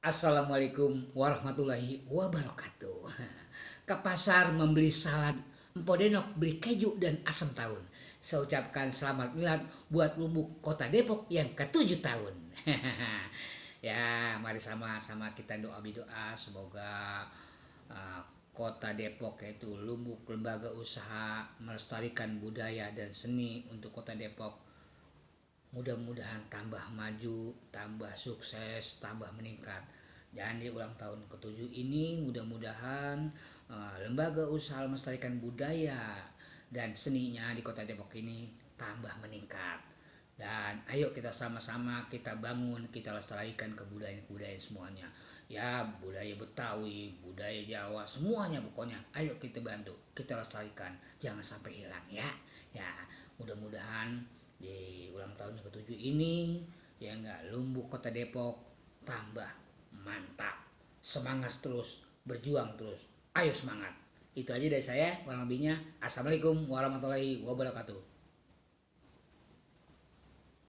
Assalamualaikum warahmatullahi wabarakatuh. Ke pasar membeli salad, empodenok beli keju dan asam tawon. Saya ucapkan selamat milad buat Lubuk Kota Depok yang ke-7 tahun. Ya, mari sama-sama kita doa semoga Kota Depok yaitu Lubuk lembaga usaha melestarikan budaya dan seni untuk Kota Depok mudah-mudahan tambah maju, tambah sukses, tambah meningkat. Dan di ulang tahun ke-7 ini mudah-mudahan lembaga usaha melestarikan budaya dan seninya di Kota Depok ini tambah meningkat. Dan ayo kita sama-sama kita bangun, kita lestarikan kebudayaan semuanya. Ya, budaya Betawi, budaya Jawa, semuanya pokoknya. Ayo kita bantu, kita lestarikan, jangan sampai hilang ya. Ya, mudah-mudahan di ulang tahun yang ke-7 ini ya enggak Lumbuk Kota Depok tambah mantap, semangat terus, berjuang terus, ayo semangat. Itu aja dari saya, kurang lebihnya. Assalamualaikum warahmatullahi wabarakatuh.